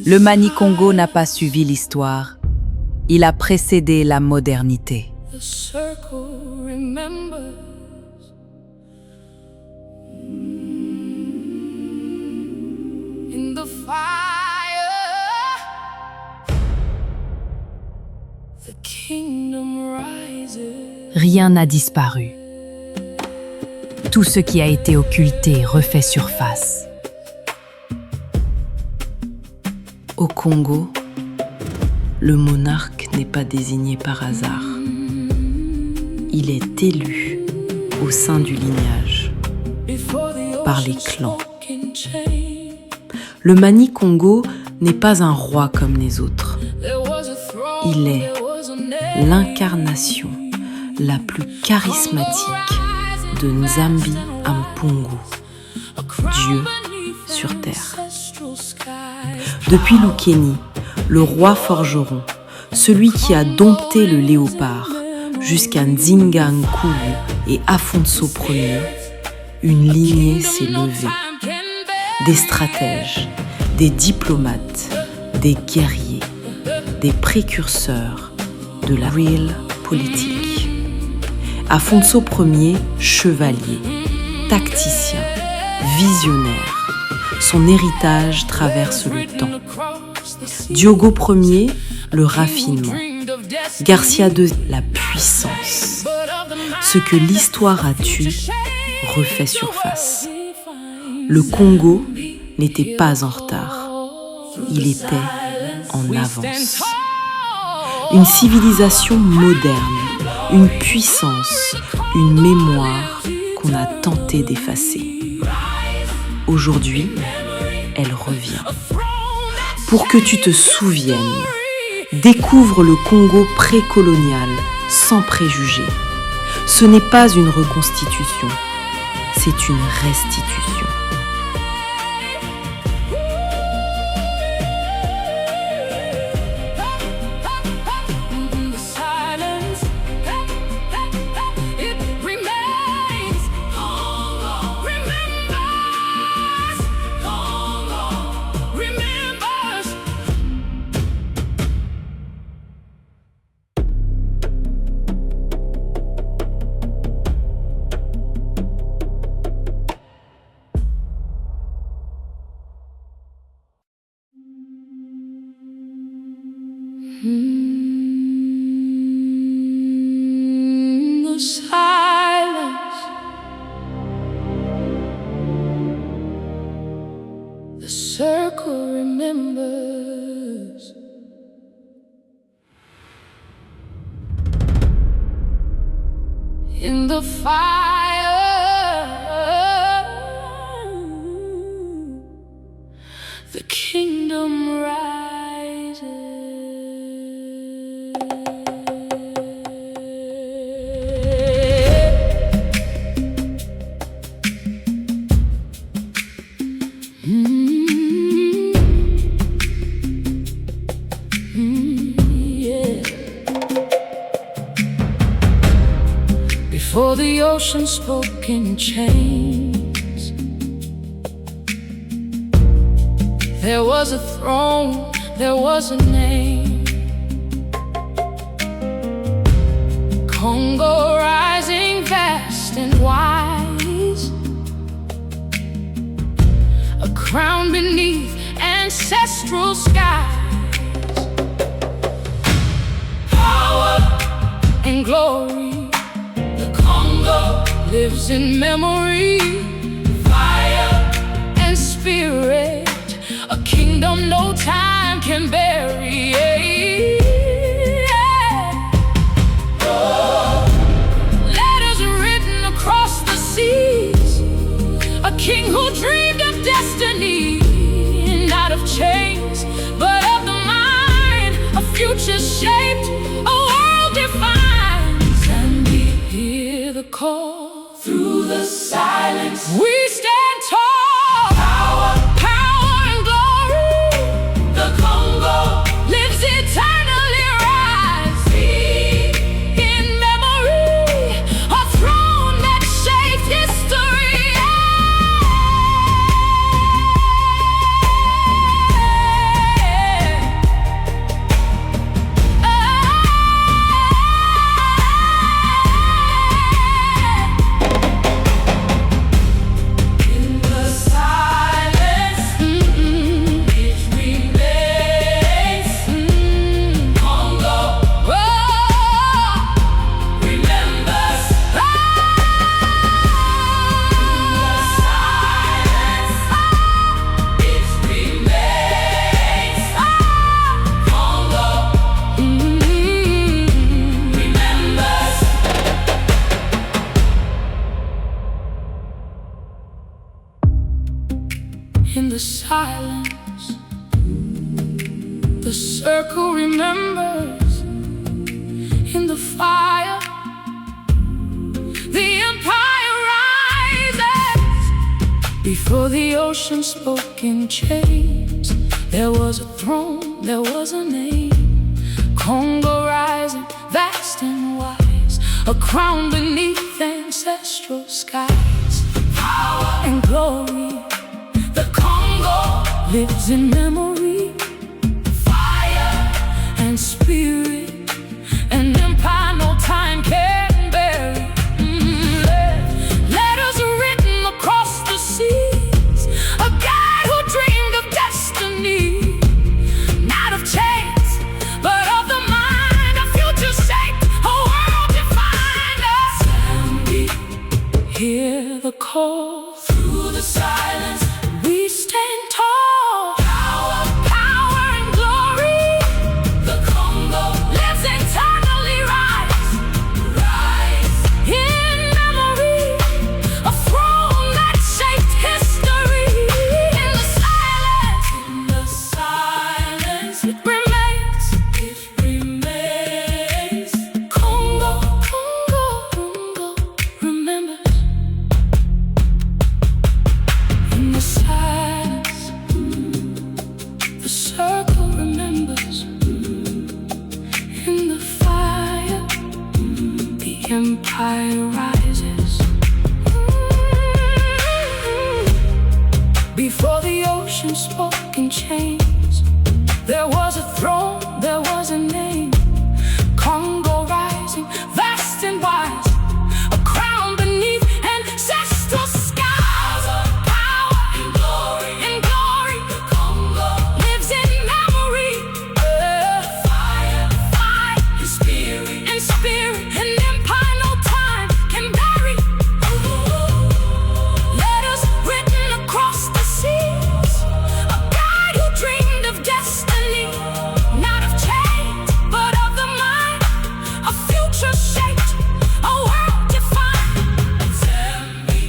Le ManiKongo n'a pas suivi l'histoire. Il a précédé la modernité. Rien n'a disparu. Tout ce qui a été occulté refait surface. Au Congo, le monarque n'est pas désigné par hasard. Il est élu au sein du lignage, par les clans. Le ManiKongo n'est pas un roi comme les autres. Il est l'incarnation la plus charismatique de Nzambi à Mpungu, Dieu sur terre. Depuis Lukeni, le roi forgeron, celui qui a dompté le léopard, jusqu'à Nzinga Nkuwu et Afonso I, une lignée s'est levée. Des stratèges, des diplomates, des guerriers, des précurseurs de la politique. Afonso I, chevalier, tacticien, visionnaire. Son héritage traverse le temps. Diogo Ier, le raffinement. Garcia II, la puissance. Ce que l'histoire a tué refait surface. Le Congo n'était pas en retard. Il était en avance. Une civilisation moderne, une puissance, une mémoire qu'on a tenté d'effacer. Aujourd'hui, elle revient. Pour que tu te souviennes, découvre le Congo précolonial sans préjugés. Ce n'est pas une reconstitution, c'est une restitution. The silence, the circle remembers. In the fire, the kingdom rises. Before the ocean spoke in chains, there was a throne, there was a name. Congo rising vast and wise, a crown beneath ancestral skies. Power and glory, lives in memory, fire and spirit, a kingdom no time can bury. Letters written across the seas, a king who dreamed of destiny, not of chains, but of the mind, a future shaped, a world defined. Nzambi, hear the call. Through the silence, we stand tall. Power, power and glory. The Congo lives eternally rise. In memory, a throne that shaped history. the silence, the circle remembers. In the fire, the empire rises. Before the ocean spoke in chains, there was a throne, there was a name. Kongo rising, vast and wise, a crown beneath ancestral skies. Power and glory, the Kongo lives in memory. Fire and spirit, an empire no time can bury. Letters written across the seas, a guide who dreamed of destiny. Not of chance, but of the mind, a future shaped, a world defined. Nzambi, hear the call through the silence. We stand tall. Power, power and glory. The Kongo lives eternally. Rise, rise in memory. A throne that shaped history. In the silence, it remains. It remains. Kongo, Kongo, Kongo remembers. In the silence, the circle remembers. In the fire, the empire rises. Before the ocean spoke in chains, there was a throne, there was a name. Kongo rising, vast and wise, a crown beneath ancestral skies. Power and glory, the Kongo lives in memory. Fire, fire and spirit, an empire no time can bury. Letters written across the seas, a guide who dreamed of destiny. Not of change, but of the mind, a future shaped, a world defined. Nzambi,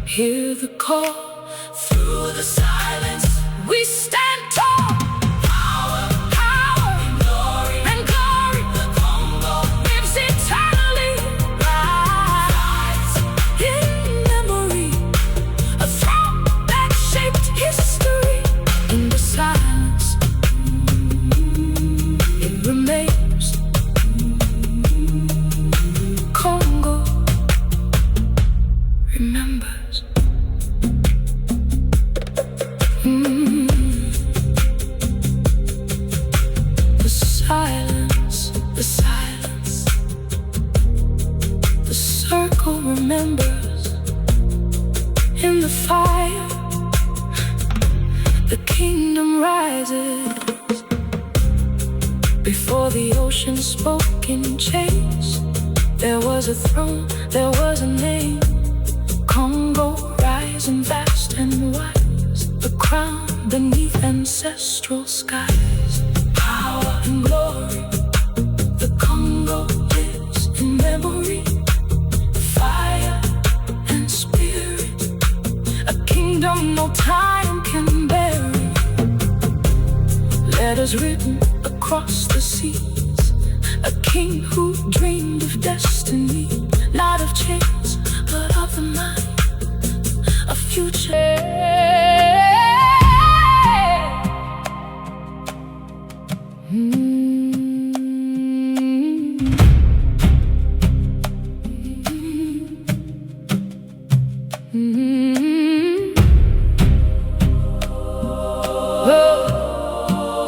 hear the call through the silence. We stand tall. Power, power and glory. The Kongo lives eternally. Rise in memory, a throne that shaped history. In the silence, it remains. Kongo remembers. The silence, the circle remembers. In the fire, the kingdom rises. Before the ocean spoke in chains, there was a throne, there was a name. Kongo rising, vast and wise, the crown beneath ancestral skies. Power and glory, the Kongo lives in memory. Fire and spirit, a kingdom no time can bury. Letters written across the seas, a king who dreamed of destiny. Not of chains, but of the mind, a future.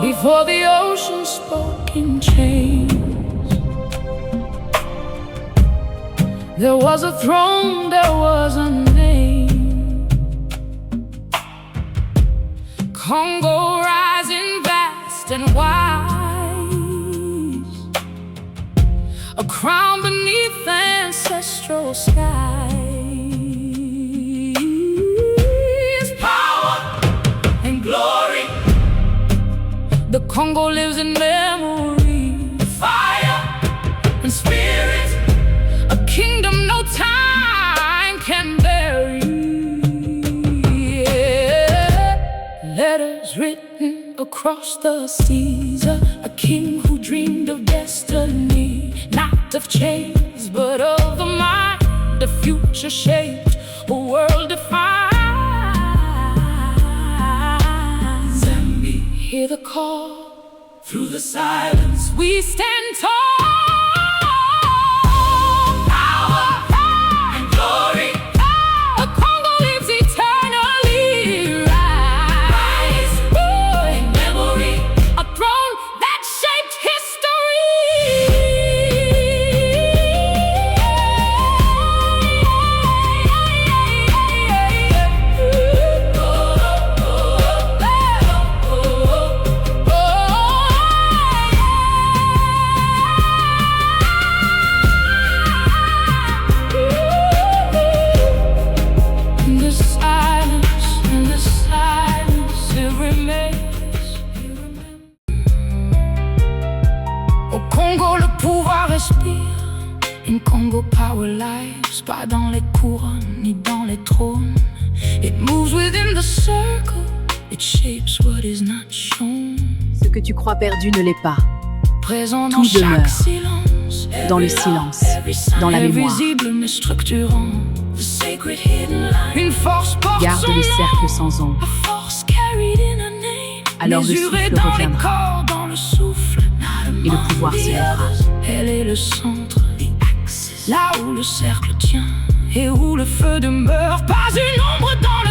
Before the ocean spoke in chains, there was a throne, there was a name. Kongo rising, vast and wise, a crown beneath ancestral skies. Power and glory, the Kongo lives in memory. Fire and spirit, a kingdom no time can bury. was written across the seas. A king who dreamed of destiny, not of chains, but of the mind. The future shaped, a world defined. Nzambi, hear the call. Through the silence we stand tall. Au Congo, le pouvoir respire. Une Congo power lives, pas dans les couronnes ni dans les trônes. It moves within the circle. It shapes what is not shown. Ce que tu crois perdu ne l'est pas. Présent Tout dans chaque demeure. silence, Dans le silence, dans la mémoire. invisible mais structurant. The sacred hidden line. Une force porte Garde son le cercle sans ombre. A force carried in a name. Alors le Mesurée souffle dans reviendra. les corps, dans le souffle. Et le pouvoir se lèvera. Elle est le centre, là où le cercle tient et où le feu demeure. Pas une ombre dans